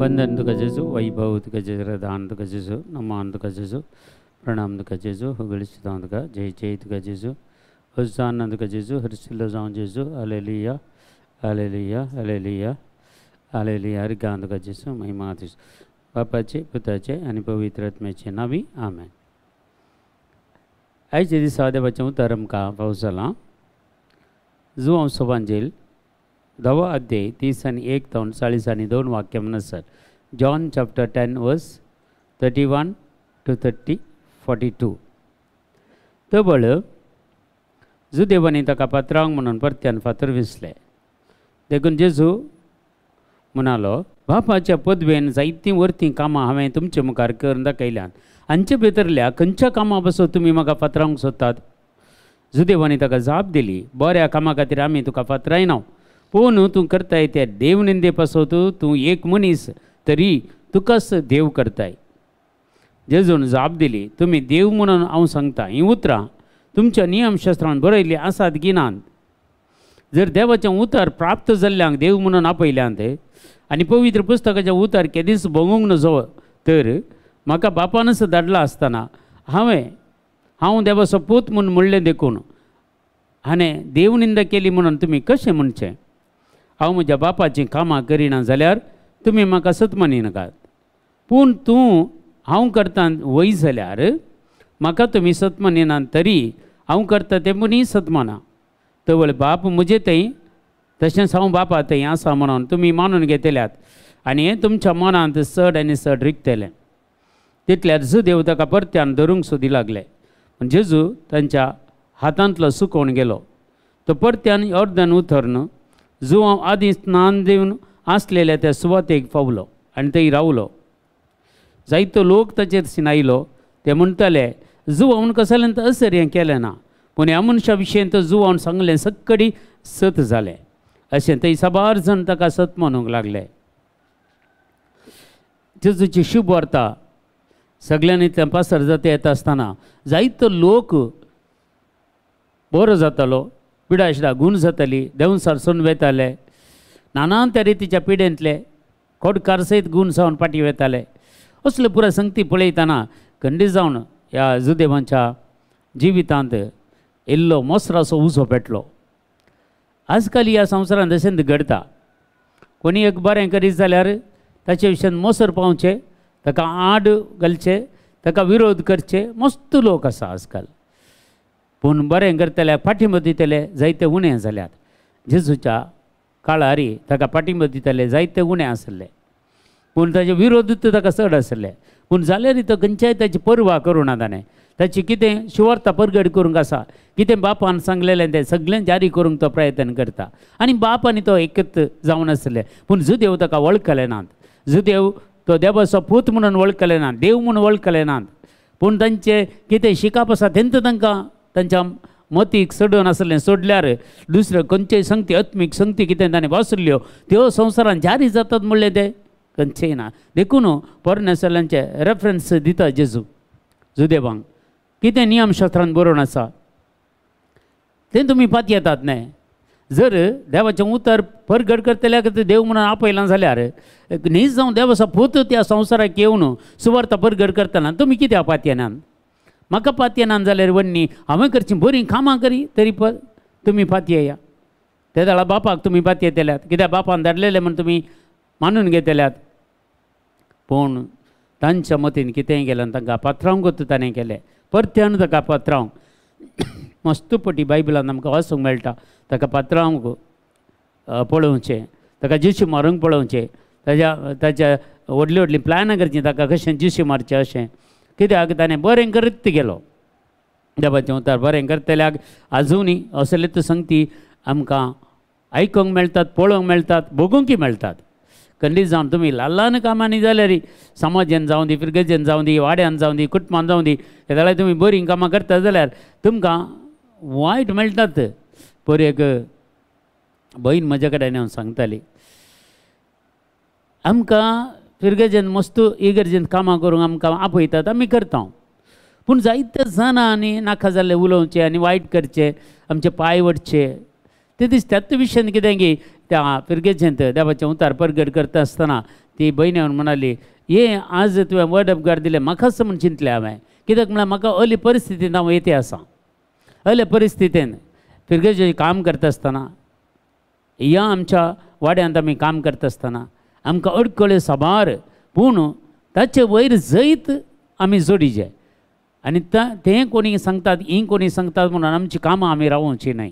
वंदन तुका जेजू, वैभव तुका जेजू, दान तुका जेजू, नमान तुका जेजू, प्रणाम तुका जेजू, होगळिस्तां तुका, जय जय तुका जेजू, होसाना तुका जेजू, हरसिल्लो जावं जेजू, हालेलुया हालेलुया हालेलुया हालेलुया. हरगान तुका जेजू, महिमा तुझी. बापाचे, पुताचे आणि पवित्र आत्म्याचे नावी आमेन. आयचे दिसा देवाचें उतर आमकां पावसालां जुआंव सोबांजेल 10 अध्याय 30 आणि 1 ते 40 आणि 2 वाक्य म्हणसर. जॉन चॅप्टर 10 वर्स 31 to 42. तबळ जुदेवानी ताका पात्रांक म्हणून परत्यान फातर विसले. देखून जेजू म्हणालो, बापाच्या पदवेन जायतीं वर्तीं कामां हांवें तुमचे मुखार करून दाखयल्यात. हांचे भितरल्या खंयच्या कामां पासून तुमी म्हाका फातरावंक सोदतात? जुदेवानी ताका जाप दिली, बऱ्या कामा खातीर आमी तुका फातरायना. पूण तूं करताय त्या देवनिंदे पासून तूं एक मनीस तरी तुकाच देव करताय. जेजून जाप दिली, तुमी देव म्हणून हांव सांगता, हीं उतरां तुमच्या नियमशास्त्रांत बरयल्लीं आसात की नात? जर देवाचें उतर प्राप्त जाल्ल्यांक देव म्हणून आपयल्यांत आनी पवित्र पुस्तकाचें उतर केदीस भोगूंक नजो, तर म्हाका बापानच धाडला आसतना हांव देवाचो पूत म्हूण म्हणलें देखून हाणें देवनिंदा केली म्हणून तुमी कशें म्हणचें? हांव म्हज्या बापाचीं कामां करिना जाल्यार तुमी म्हाका सत मानिनाकात. पूण तूं हांव करता वय जाल्यार म्हाका तुमी सत मानिनात, तरी हांव करता तें मनीस सत माना. तवळ बाप म्हजे थंय तशेंच हांव बापा थंय आसा म्हणून तुमी मानून घेतल्यात आनी हें तुमच्या मनांत चड आनी चड रिगतलें. तितल्यार जुदेव ताका परत्यान धरूंक सोदी लागले. जेजू तांच्या हातांतलो सुकोवन गेलो. तो परत्यान यॉर्दन उतरून जुआंव आदीं स्नान दिवन आसलेल्या त्या सुवातेक पावलो आनी थंय रावलो. जायतो लोक ताचेर सिनायलो. ते म्हणटाले, जुआंवन कसल्यांत असर हें केलें ना, पूण ह्या मनशा विशीं तो जुआंवन सांगलें सक्कडी सत जालें. अशें थंय साबार जण ताका सत मानूंक लागले. जेजूची शुभ वार्ता सगळ्यांनी त्या पासर जाता येता आसतना जायतो लोक बरो जातालो, पिडाशिडा गूण जाताली, देंवसार सून वेताले, नाना त्या रितीच्या पिडेंतले खोडकार सयत गूण जावन पाटी वेताले. असले पुराय संगती पळयतना खंडीत जावन ह्या जुदेवांच्या जिवितांत इल्लो मोसराचो उजो पेटलो. आजकाल ह्या संवसारांत अशें घडता. कोणी एक बरें करीत जाल्यार ताचे विशयान मोसर पावचे, ताका आड घालचे, ताका विरोध करचे, मस्त लोक आसा आजकाल. पूण बरें करतल्याक फाटींब दितले जायते उणें जाल्यात. जेजूच्या काळार ताका पाठिंबो दितले जायते उणें आसले, पूण ताचे विरोधूच ताका चड आसले. पूण जाल्यार तो खंयच्याय ताची परवा करूना. ताणें ताची कितें शिवार्ता परगट करूंक आसा, कितें बापान सांगलेलें तें सगळें जारी करूंक तो प्रयत्न करता. आनी बाप आनी तो एकच जावन आसले. पूण जुदेव ताका वळखले नात. जुदेव तो देवाचो पूत म्हणून वळखले नात, देव म्हणून वळखले नात. पूण तांचे कितें शिकाप आसा तेंच तांकां तांच्या मतीक सोडून आसलें. सोडल्यार दुसऱ्यो खंयच्योय संगती आत्मीक संगती कितें ताणें वाचल्यो त्यो संवसारांत जारी जातात म्हणलें तें खंयचेंय ना. देखून परमेश्वराचे रेफरन्स दिता जेजू जुदेवांक. कितें नियमशास्त्रांत बरोवन आसा तें तुमी पात येतात न्हय. जर देवाचें उतर परगट करतल्याक देव म्हणून आपयलां जाल्यार न्ही जावं देवाचो पूत त्या संवसाराक येवन सुवार्ता परगट करतना तुमी कित्याक पात येनात? म्हाका पात येनात जाल्यार वन्नी हांवें करचीं बरीं कामां करी तरी तुमी पात येया. त्या वेळा बापाक तुमी पात येतल्यात, कित्याक बापान धाडलेलें म्हण तुमी मानून घेतल्यात. पूण तांच्या मतीन कितेंय केलें तांकां पात्रांवूंकच ताणें केलें. परत्यान ताका पात्रांवंक मस्त पटी बायबलांत आमकां वाचूंक मेळटा. ताका पात्रांवंक पळोवचें, ताका जिशी मारूंक पळोवचें, ताच्या व्हडलीं व्हडलीं प्लॅनां करचीं ताका कशें जिशी मारचें अशें. कित्याक ताणें बरें करत गेलो. देवाचें उतर बरें करतल्याक आजुनी असलेच संगती आमकां आयकूंक मेळटात, पळोवंक मेळटात, भोगूंकय मेळटात. खंडीत जावन तुमी ल्हान ल्हान कामांनी जाल्यार समाजान जावं दी, फिरगेजेन जावं दी, वाड्यान जावं दी, कुटुंबान जावं दी, हे जाल्यार तुमी बरीं कामां करता जाल्यार तुमकां वायट मेळटात. पर एक भयण म्हजे कडेन येवन सांगताली, आमकां फिरगेजेन मस्त इगर्जेन कामां करूंक आमकां आपयतात, आमी करता. पूण जायते जाणां आनी नाका जाल्लें उलोवचें आनी वायट करचें, आमचे पांय वडचे, ते दीस त्याच विशयान कितें की त्या पिरगेचेंत देवाचें उतार परगट करता आसतना ती भयणी येवन म्हणाली, हे आज तुवें वर्ड ऑफ गॉड दिलें म्हाकाच म्हूण चिंतलें हांवें, कित्याक म्हळ्यार म्हाका असली परिस्थितींत हांव येते आसां. असल्या परिस्थितीन पिरगेचें काम करता आसतना, ह्या आमच्या वाड्यांत आमी काम करता आसतना आमकां अडकळे साबार, पूण ताचे वयर जैत आमी जोडिचे. आनी तें कोणी सांगतात, ही कोणी सांगतात म्हणून आमची कामां आमी रावोवची न्हय,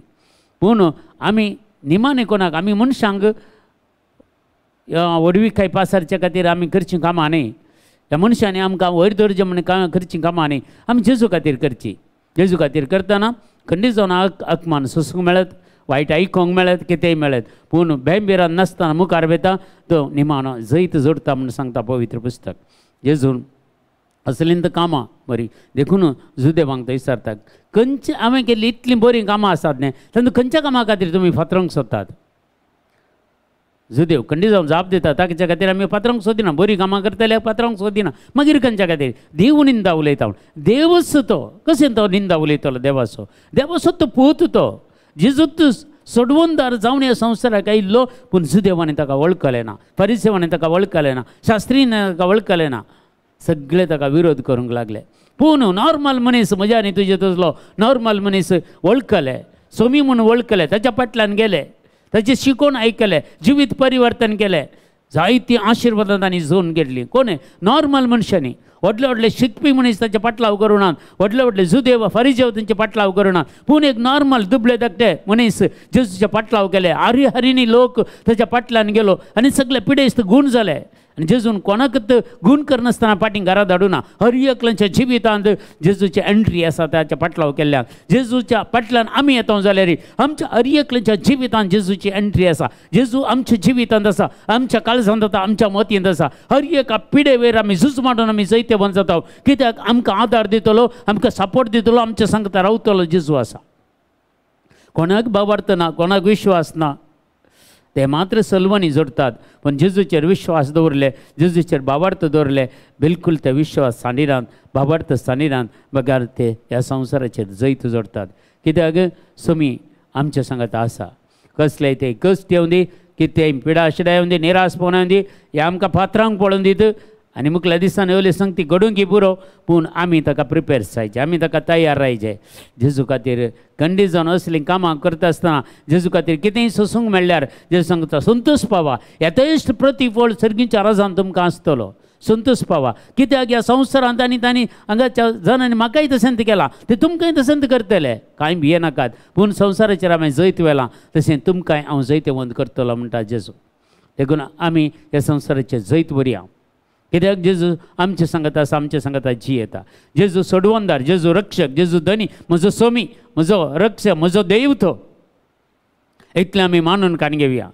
पूण आमी निमाणे कोणाक आमी मनशांक वडवीकाय पासारच्या खातीर आमी करचीं कामां न्हय. ह्या मनशांनी आमकां वयर दवरचें म्हणून करचीं कामां न्हय, आमी जेजू खातीर करची. जेजू खातीर करतना खंडीत जावन आत्मान सोसूंक मेळत, वायट आयकोंक मेळत, कितेंय मेळत, पूण बेंबिरान नासतना मुखार वेता तो निमाणो जैत जोडटा म्हणून सांगता पवित्र पुस्तक. जेजून असलींत कामां बरी देखून जुदेवांक तो विचारता, खंयचे हांवें केल्लीं इतलीं बरीं कामां आसात न्ही, तातूंत खंयच्या कामा खातीर तुमी फातरूंक सोदतात. जुदेव खंडी जावन जाप दिता, ताच्या खातीर आमी पात्रांक सोदिना, बरीं कामां करतले पात्रांक सोदिना, मागीर खंयच्या खातीर देव निंदा उलयता. देवच तो कशें तो निंदा उलयतलो देवाचो? देवाचो तो पूत तो जेजूत सोडवणदार जावन ह्या संवसाराक आयिल्लो, पूण जुदेवांनी ताका वळखलें ना, फरिसेवांनी ताका वळखलें ना, शास्त्रीन ताका वळखलें ना, सगळे ताका विरोध करूंक लागले. पूण नॉर्मल मनीस म्हज्या आनी तुजे तसलो नॉर्मल मनीस वळखले, सोमी म्हणून वळखले, ताच्या फाटल्यान गेले, ताचे शिकोवन आयकले, जिवीत परिवर्तन केलें, जायतीं आशिर्वादां तांणी जोन घेतलीं. कोणे? नॉर्मल मनशांनी. व्हडले व्हडले शिकपी मनीस ताचे पाटलाव करुणात, व्हडले व्हडले जुदेव फारिजेव तांचे पाटलाव करुणात, पूण एक नॉर्मल दुबळे धाकटे मनीस जेजूचे पाटलाव केले. हरिनी लोक ताच्या फाटल्यान गेलो आनी सगळे पिडेस्त गूण जाले. आनी जेजून कोणाकच गूण करनासतना फाटीं घरा धाडूना. हर एकल्याच्या जिवितांत जेजूची एंट्री आसा ताच्या पाटलाव केल्ल्यान. जेजूच्या फाटल्यान आमी येता जाल्यार आमच्या हर एकल्याच्या जिवितांत जेजूची एंट्री आसा. जेजू आमच्या जिवितांत आसा, आमच्या काळजांत आसा, आमच्या मतींत आसा. हर एका पिडे वयर आमी झूज मारून आमी जैते बंद जाता, कित्याक आमकां आदार दितलो, आमकां सपोर्ट दितलो, आमच्या सांगता रावतलो जेजू आसा. कोणाक बाबार्थ ना, कोणाक विश्वास ना, ते मात्र सलवणी जोडतात. पण जेजूचेर विश्वास दवरले, जेजूचेर बाबार्थ दवरले, बिलकुल ते विश्वास सानिरान बाबार्थ सानिरान बगार ते ह्या संवसाराचेर जैत जोडतात. कित्याक सोमी आमच्या सांगात आसा. कसलेय ते कश्ट येवं दी, कितेंय पिडा आशिड्या येवं दी, निराशपणां येवं दी, हे आमकां फातरांक पळोवन दीत आनी मुखल्या दिसांनी येवले संगती घडोवंक पुरो, पूण आमी ताका प्रिपेर जायचे, आमी ताका तयार रावचे. जेजू खातीर खंडीत जावन असलीं कामां करता आसतना जेजू खातीर कितेंय सोसूंक मेळ्ळ्यार जेजू सांगता संतोश पावा, येतेश्ट प्रतिफळ सर्गीच्या राजान तुमकां आसतलो. संतोश पावा, कित्याक ह्या संवसारांत आनी तांणी हांगाच्या जनांनी म्हाकाय तशेंत केलां, ते तुमकांय तशेंत करतले, कांय भिये नाकात. पूण संवसाराचेर हांवें जैत वेलां, तशें तुमकांय हांव जैतवंत करतलो म्हणटा जेजू. देखून आमी ह्या संवसाराचें जैत बरया, कित्याक जेजू आमचे सांगता आसा, आमच्या सांगता जी येता. जेजू सोडवणदार, जेजू रक्षक, जेजू धनी, म्हजो सोमी, म्हजो रक्षक, म्हजो देव तो. इतलें आमी मानून काण घेवया,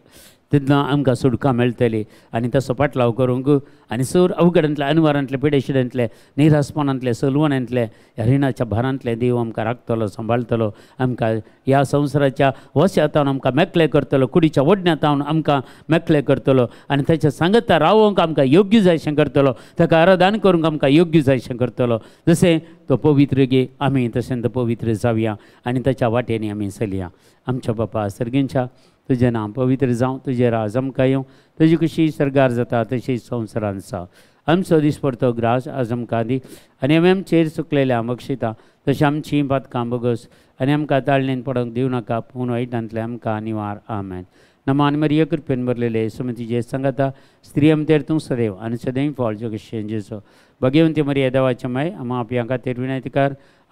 तितलो आमकां सुटका मेळटली. आनी तसो पाटलाव करूंक आनी सर अवघडांतले, अनवरांतले, पिडेशिड्यांतले, निरासपणांतले, सलवणांतले, ह्या रिणाच्या भारांतले देव आमकां राखतलो, सांबाळटलो. आमकां ह्या संवसाराच्या वस्यांतावन आमकां मेकळे करतलो, कुडीच्या वडण्यांतावन आमकां मेकळे करतलो. आनी ताच्या सांगता रावोवंक आमकां योग्य जायशें करतलो, ताका आराधन करूंक आमकां योग्य जायशें करतलो. जशें तो पवित्र गे आमी तशें तो पवित्र जावया आनी ताच्या वाटेनी आमी चलया. आमच्या बापा सर्गींच्या तुजें नांव पवित्र जावं, तुजें राज आमकां येवं, तुजी कशी सरगार जाता तशी संवसारांत आसा. आमचो दिसपडतो ग्रास आज आमकां दी, आनी आमी आमचेर चुकलेल्या बक्षिता तशें आमचीं पातकां बगस, आनी आमकां ताळणेन पडोवंक दिवं नाका, पूण वायटांतले आमकां निवार. आमेन. नमान मरिये कृपेन भरलेले सुमतीचे सांगता स्त्री अमतेर तूं सदैव आनी सदैव फळ जगशें जेजो भगवंती मरिये देवाचे माय आमा आपल्या खातीर विनंती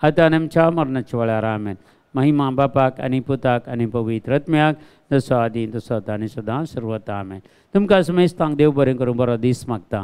आतां आनी आमच्या मरणाच्या वेळार. आमेन. महिमा बापाक आनी पुताक आनी पवित्र आत्म्याक जसो आदी तसो आतां आनी सदां सर्वता. आमेन. तुमकां समेस्तांक देव बरें करूं, बरो दीस मागता.